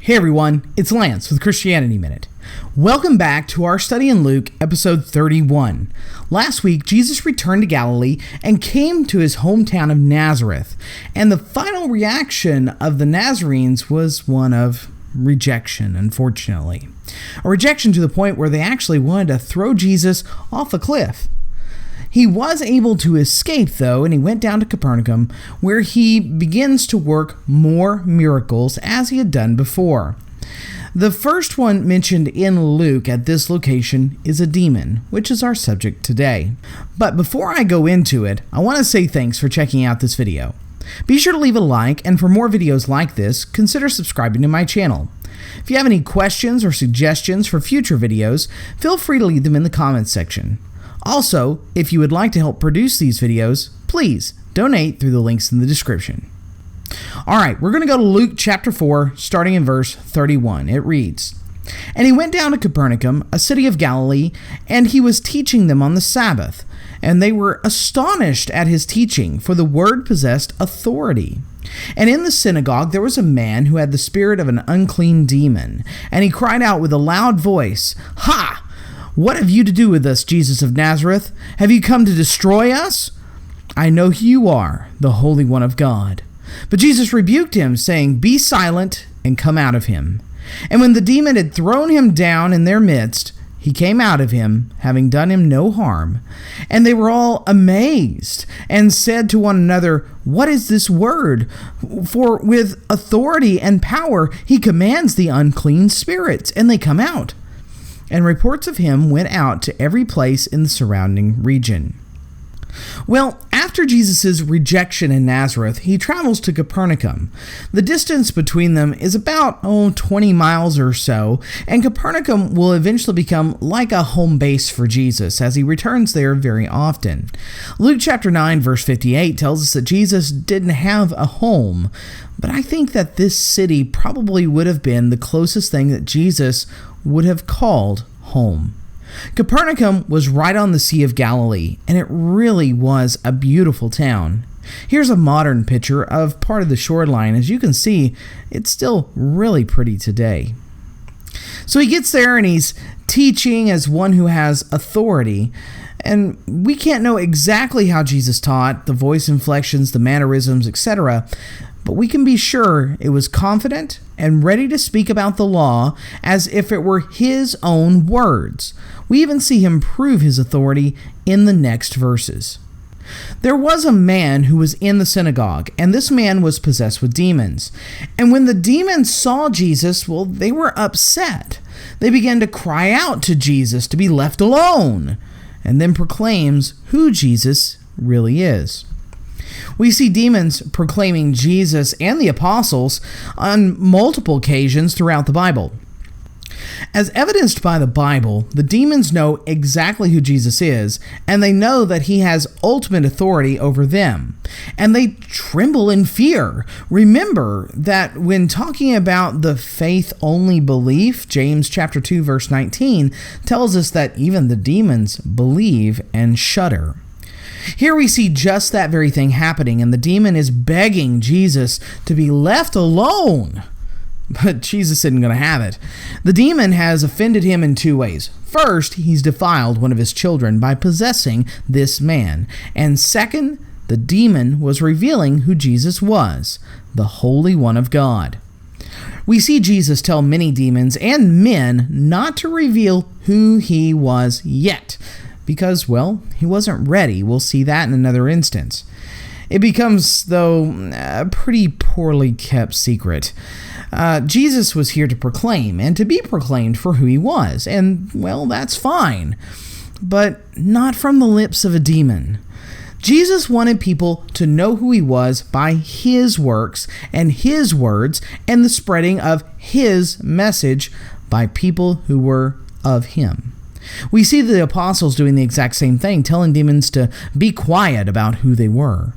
Hey everyone, it's Lance with Christianity Minute. Welcome back to our study in Luke, episode 31. Last week, Jesus returned to Galilee and came to his hometown of Nazareth, and the final reaction of the Nazarenes was one of rejection, unfortunately. A rejection to the point where they actually wanted to throw Jesus off a cliff. He was able to escape, though, and he went down to Capernaum, where he begins to work more miracles as he had done before. The first one mentioned in Luke at this location is a demon, which is our subject today. But before I go into it, I want to say thanks for checking out this video. Be sure to leave a like, and for more videos like this, consider subscribing to my channel. If you have any questions or suggestions for future videos, feel free to leave them in the comments section. Also, if you would like to help produce these videos, please donate through the links in the description. Alright, we're going to go to Luke chapter 4, starting in verse 31. It reads, "And he went down to Capernaum, a city of Galilee, and he was teaching them on the Sabbath. And they were astonished at his teaching, for the word possessed authority. And in the synagogue there was a man who had the spirit of an unclean demon, and he cried out with a loud voice, 'Ha! What have you to do with us, Jesus of Nazareth? Have you come to destroy us? I know who you are, the Holy One of God.' But Jesus rebuked him, saying, 'Be silent, and come out of him.' And when the demon had thrown him down in their midst, he came out of him, having done him no harm. And they were all amazed, and said to one another, 'What is this word? For with authority and power he commands the unclean spirits, and they come out.' And reports of him went out to every place in the surrounding region." Well, after Jesus' rejection in Nazareth, he travels to Capernaum. The distance between them is about 20 miles or so, and Capernaum will eventually become like a home base for Jesus, as he returns there very often. Luke chapter 9, verse 58 tells us that Jesus didn't have a home, but I think that this city probably would have been the closest thing that Jesus would have called home. Capernaum was right on the Sea of Galilee, and it really was a beautiful town. Here's a modern picture of part of the shoreline. As you can see, it's still really pretty today. So he gets there and he's teaching as one who has authority. And we can't know exactly how Jesus taught, the voice inflections, the mannerisms, etc., but we can be sure it was confident and ready to speak about the law as if it were his own words. We even see him prove his authority in the next verses. There was a man who was in the synagogue, and this man was possessed with demons. And when the demons saw Jesus, well, they were upset. They began to cry out to Jesus to be left alone, and then proclaims who Jesus really is. We see demons proclaiming Jesus and the apostles on multiple occasions throughout the Bible. As evidenced by the Bible, the demons know exactly who Jesus is, and they know that he has ultimate authority over them, and they tremble in fear. Remember that when talking about the faith-only belief, James chapter 2, verse 19 tells us that even the demons believe and shudder. Here we see just that very thing happening, and the demon is begging Jesus to be left alone. But Jesus isn't going to have it. The demon has offended him in two ways. First, he's defiled one of his children by possessing this man. And second, the demon was revealing who Jesus was, the Holy One of God. We see Jesus tell many demons and men not to reveal who he was yet, because, well, he wasn't ready. We'll see that in another instance. It becomes, though, a pretty poorly kept secret. Jesus was here to proclaim, and to be proclaimed for who he was, and, well, that's fine, but not from the lips of a demon. Jesus wanted people to know who he was by his works and his words and the spreading of his message by people who were of him. We see the apostles doing the exact same thing, telling demons to be quiet about who they were.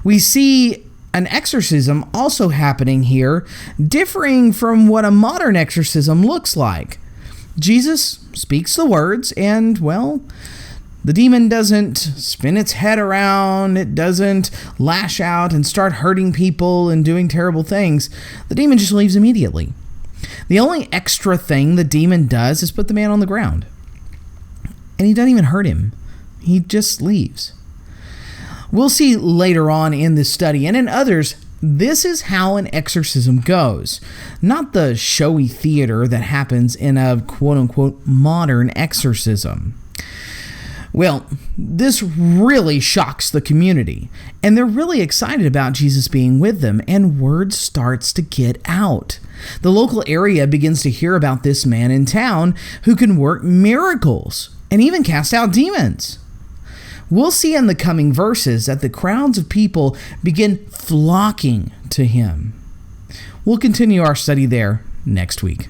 We see an exorcism also happening here, differing from what a modern exorcism looks like. Jesus speaks the words, and, well, the demon doesn't spin its head around, it doesn't lash out and start hurting people and doing terrible things. The demon just leaves immediately. The only extra thing the demon does is put the man on the ground. And he doesn't even hurt him. He just leaves. We'll see later on in this study and in others, this is how an exorcism goes. Not the showy theater that happens in a quote-unquote modern exorcism. Well, this really shocks the community, and they're really excited about Jesus being with them, and word starts to get out. The local area begins to hear about this man in town who can work miracles and even cast out demons. We'll see in the coming verses that the crowds of people begin flocking to him. We'll continue our study there next week.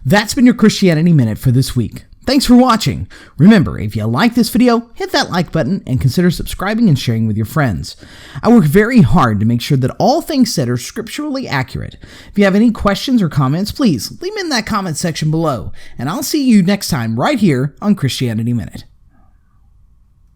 That's been your Christianity Minute for this week. Thanks for watching. Remember, if you like this video, hit that like button and consider subscribing and sharing with your friends. I work very hard to make sure that all things said are scripturally accurate. If you have any questions or comments, please leave them in that comment section below, and I'll see you next time right here on Christianity Minute.